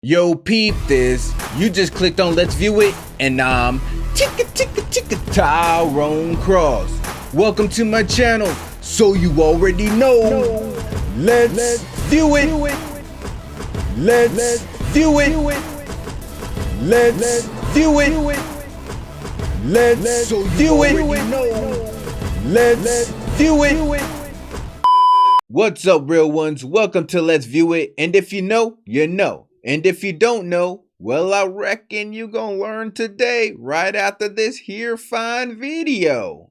Yo, peep this. You just clicked on Let's View It, and I'm Tyrone Cross. Welcome to my channel, so you already know. Let's view it. Let's view it. Let's view it. Let's view it. Let's view it. What's up, real ones? Welcome to Let's View It. And if you know, you know. And if you don't know, well, I reckon you gonna learn today, right after this here fine video.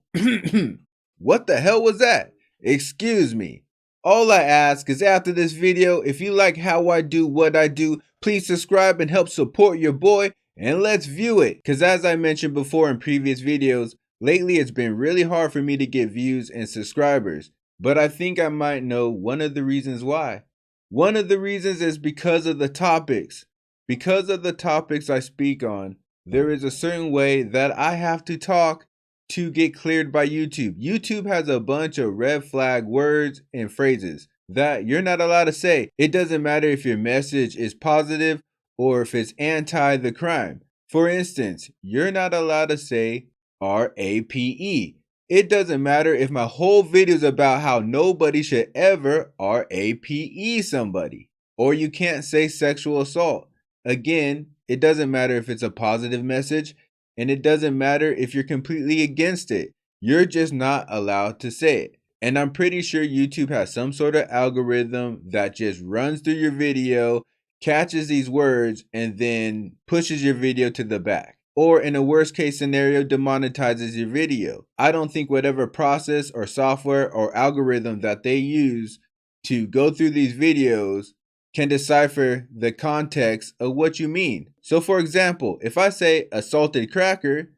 What the hell was that? Excuse me. All I ask is after this video, if you like how I do what I do, please subscribe and help support your boy, and let's view it. Cause as I mentioned before in previous videos, lately it's been really hard for me to get views and subscribers. But I think I might know one of the reasons why. One of the reasons is because of the topics. Because of the topics I speak on, there is a certain way that I have to talk to get cleared by YouTube. YouTube has a bunch of red flag words and phrases that you're not allowed to say. It doesn't matter if your message is positive or if it's anti the crime. For instance, you're not allowed to say RAPE. It doesn't matter if my whole video is about how nobody should ever RAPE somebody. Or you can't say sexual assault. Again, it doesn't matter if it's a positive message, and it doesn't matter if you're completely against it. You're just not allowed to say it. And I'm pretty sure YouTube has some sort of algorithm that just runs through your video, catches these words, and then pushes your video to the back. Or in a worst case scenario, demonetizes your video. I don't think whatever process or software or algorithm that they use to go through these videos can decipher the context of what you mean. So for example, if I say assaulted cracker,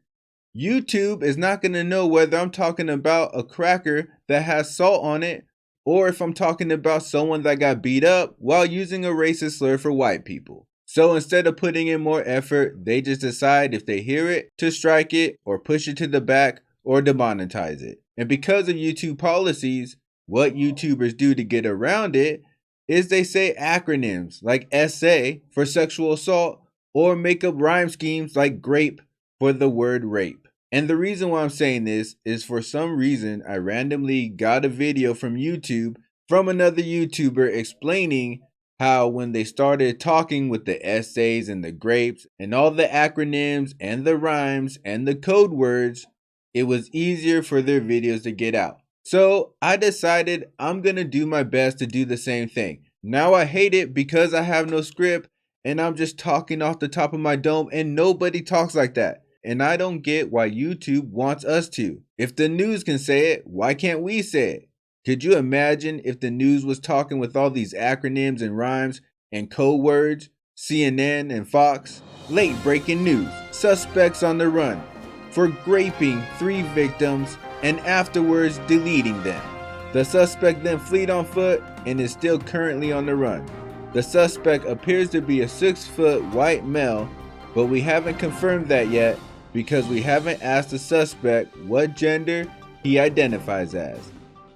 YouTube is not going to know whether I'm talking about a cracker that has salt on it or if I'm talking about someone that got beat up while using a racist slur for white people. So instead of putting in more effort, they just decide if they hear it to strike it or push it to the back or demonetize it. And because of YouTube policies, what YouTubers do to get around it is they say acronyms like SA for sexual assault or make up rhyme schemes like grape for the word rape. And the reason why I'm saying this is for some reason I randomly got a video from YouTube from another YouTuber explaining how when they started talking with the essays and the grapes and all the acronyms and the rhymes and the code words, it was easier for their videos to get out. So I decided I'm gonna do my best to do the same thing. Now I hate it because I have no script and I'm just talking off the top of my dome and nobody talks like that. And I don't get why YouTube wants us to. If the news can say it, why can't we say it? Could you imagine if the news was talking with all these acronyms and rhymes and code words? CNN and Fox. Late breaking news. Suspects on the run for graping 3 victims and afterwards deleting them. The suspect then fled on foot and is still currently on the run. The suspect appears to be a 6-foot white male, but we haven't confirmed that yet because we haven't asked the suspect what gender he identifies as.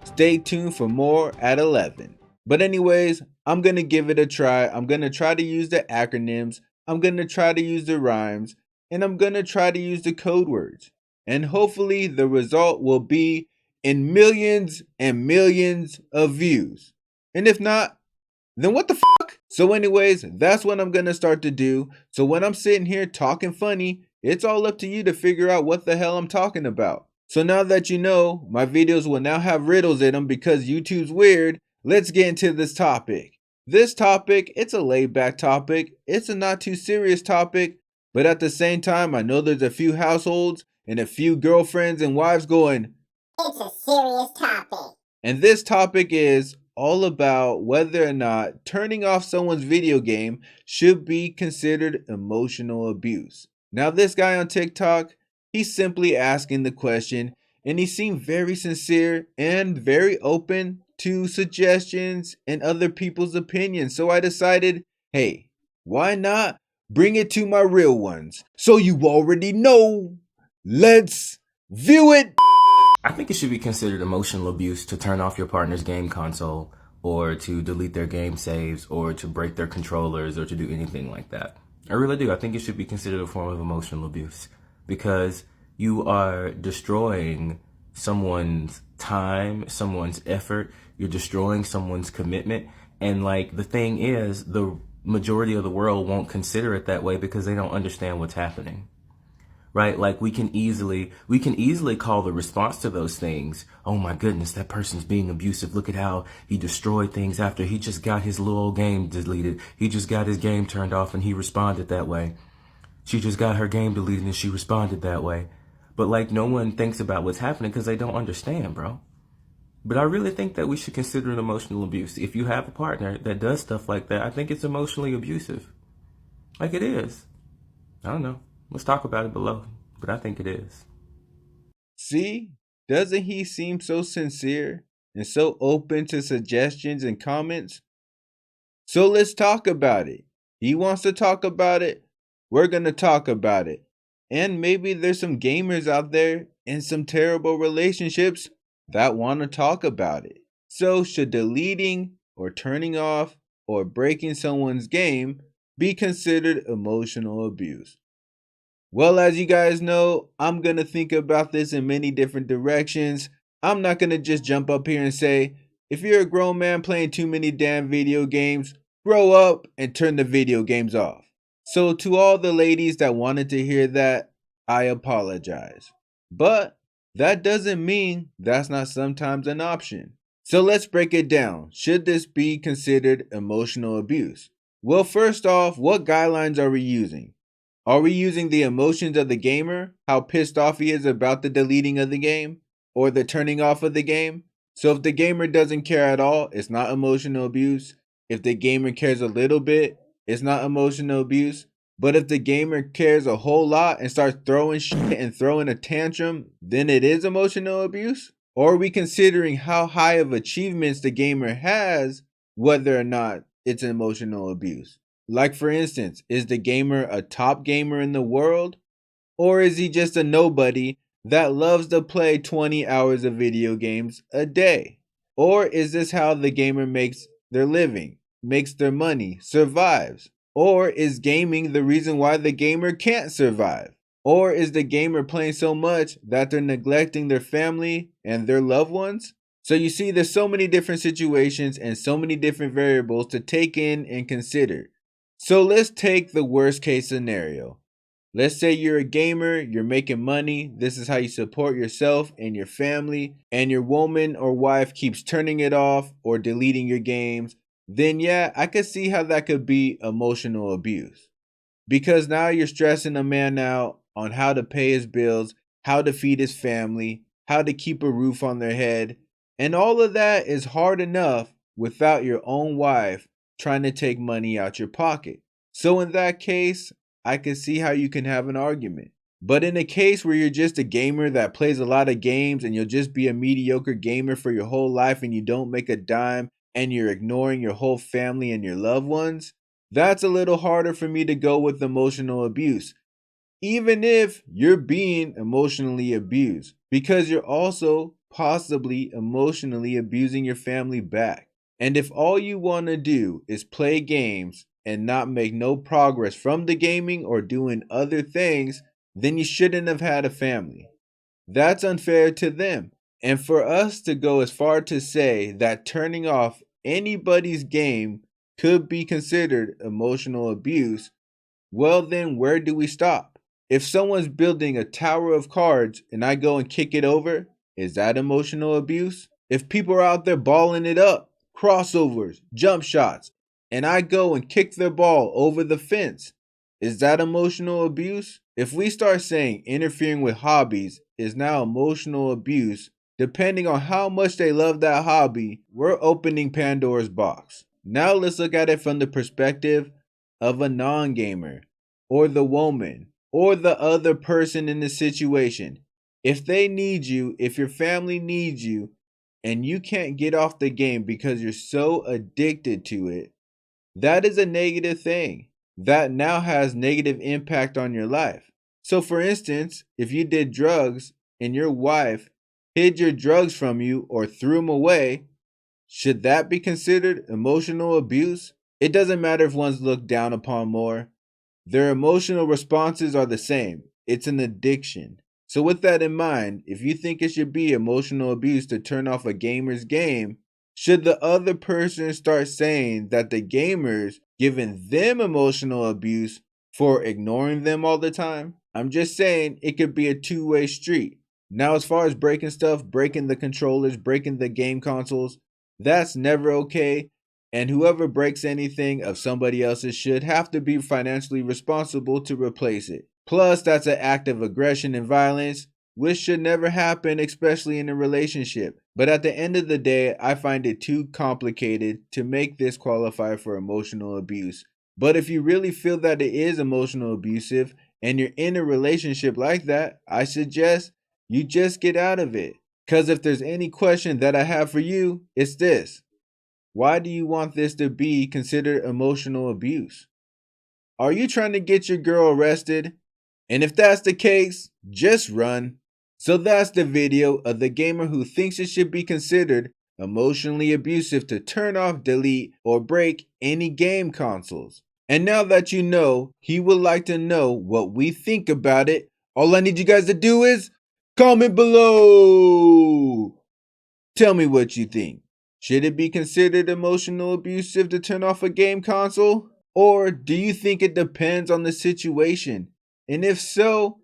Stay tuned for more at 11. But anyways, I'm going to give it a try. I'm going to try to use the acronyms. I'm going to try to use the rhymes. And I'm going to try to use the code words. And hopefully the result will be in millions and millions of views. And if not, then what the fuck? So anyways, that's what I'm going to start to do. So when I'm sitting here talking funny, it's all up to you to figure out what the hell I'm talking about. So now that you know, my videos will now have riddles in them because YouTube's weird. Let's get into this topic. This topic, it's a laid back topic. It's a not too serious topic. But at the same time, I know there's a few households and a few girlfriends and wives going, it's a serious topic. And this topic is all about whether or not turning off someone's video game should be considered emotional abuse. Now this guy on TikTok, he's simply asking the question, and he seemed very sincere and very open to suggestions and other people's opinions. So I decided, hey, why not bring it to my real ones? So you already know. Let's view it. I think it should be considered emotional abuse to turn off your partner's game console or to delete their game saves or to break their controllers or to do anything like that. I really do. I think it should be considered a form of emotional abuse because you are destroying someone's time, someone's effort, you're destroying someone's commitment. And like the thing is, the majority of the world won't consider it that way because they don't understand what's happening. Right? Like we can easily call the response to those things, oh my goodness, that person's being abusive. Look at how he destroyed things after he just got his little game deleted. He just got his game turned off and he responded that way. She just got her game deleted and she responded that way. But like no one thinks about what's happening because they don't understand, bro. But I really think that we should consider it emotional abuse. If you have a partner that does stuff like that, I think it's emotionally abusive. Like it is. I don't know. Let's talk about it below. But I think it is. See, doesn't he seem so sincere and so open to suggestions and comments? So let's talk about it. He wants to talk about it. We're going to talk about it. And maybe there's some gamers out there in some terrible relationships that want to talk about it. So should deleting or turning off or breaking someone's game be considered emotional abuse? Well, as you guys know, I'm going to think about this in many different directions. I'm not going to just jump up here and say, if you're a grown man playing too many damn video games, grow up and turn the video games off. So to all the ladies that wanted to hear that, I apologize. But that doesn't mean that's not sometimes an option. So let's break it down. Should this be considered emotional abuse? Well, first off, what guidelines are we using? Are we using the emotions of the gamer, how pissed off he is about the deleting of the game, or the turning off of the game? So if the gamer doesn't care at all, it's not emotional abuse. If the gamer cares a little bit, it's not emotional abuse. But if the gamer cares a whole lot and starts throwing shit and throwing a tantrum, then it is emotional abuse? Or are we considering how high of achievements the gamer has, whether or not it's emotional abuse? Like, for instance, is the gamer a top gamer in the world? Or is he just a nobody that loves to play 20 hours of video games a day? Or is this how the gamer makes their living, makes their money, survives? Or is gaming the reason why the gamer can't survive? Or is the gamer playing so much that they're neglecting their family and their loved ones? So you see, there's so many different situations and so many different variables to take in and consider. So let's take the worst case scenario. Let's say you're a gamer, you're making money, this is how you support yourself and your family, and your woman or wife keeps turning it off or deleting your games. Then yeah, I could see how that could be emotional abuse. Because now you're stressing a man out on how to pay his bills, how to feed his family, how to keep a roof on their head. And all of that is hard enough without your own wife trying to take money out your pocket. So in that case, I can see how you can have an argument. But in a case where you're just a gamer that plays a lot of games and you'll just be a mediocre gamer for your whole life and you don't make a dime and you're ignoring your whole family and your loved ones, that's a little harder for me to go with emotional abuse. Even if you're being emotionally abused, because you're also possibly emotionally abusing your family back. And if all you want to do is play games and not make no progress from the gaming or doing other things, then you shouldn't have had a family. That's unfair to them. And for us to go as far to say that turning off anybody's game could be considered emotional abuse, well then where do we stop? If someone's building a tower of cards and I go and kick it over, is that emotional abuse? If people are out there balling it up, crossovers, jump shots, and I go and kick their ball over the fence, is that emotional abuse? If we start saying interfering with hobbies is now emotional abuse, depending on how much they love that hobby, we're opening Pandora's box. Now let's look at it from the perspective of a non-gamer, or the woman, or the other person in the situation. If they need you, if your family needs you, and you can't get off the game because you're so addicted to it, that is a negative thing. That now has negative impact on your life. So for instance, if you did drugs and your wife hid your drugs from you or threw them away, Should that be considered emotional abuse? It doesn't matter if one's looked down upon more. Their emotional responses are the same. It's an addiction. So with that in mind, if you think it should be emotional abuse to turn off a gamer's game, should the other person start saying that the gamer's giving them emotional abuse for ignoring them all the time? I'm just saying it could be a two-way street. Now, as far as breaking stuff, breaking the controllers, breaking the game consoles, that's never okay. And whoever breaks anything of somebody else's should have to be financially responsible to replace it. Plus, that's an act of aggression and violence, which should never happen, especially in a relationship. But at the end of the day, I find it too complicated to make this qualify for emotional abuse. But if you really feel that it is emotional abusive and you're in a relationship like that, I suggest you just get out of it. Because if there's any question that I have for you, it's this. Why do you want this to be considered emotional abuse? Are you trying to get your girl arrested? And if that's the case, just run. So that's the video of the gamer who thinks it should be considered emotionally abusive to turn off, delete, or break any game consoles. And now that you know, he would like to know what we think about it. All I need you guys to do is comment below. Tell me what you think. Should it be considered emotional abusive to turn off a game console? Or do you think it depends on the situation? And if so,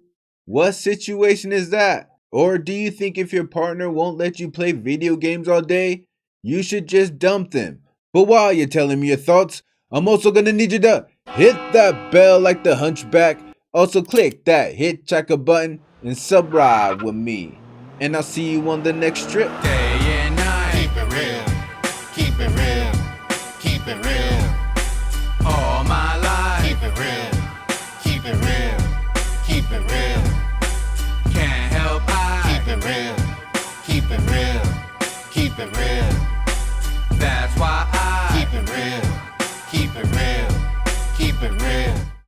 what situation is that? Or do you think if your partner won't let you play video games all day, you should just dump them? But while you're telling me your thoughts, I'm also gonna need you to hit that bell like the Hunchback. Also click that hitchhiker button and subscribe with me. And I'll see you on the next trip. Day and night. Keep it real. Keep it real. Keep it real. All my life. Keep it real. Keep it real. Keep it real. Can't help I. Keep it real. Keep it real. Keep it real. That's why I. Keep it real. Keep it real. Keep it real.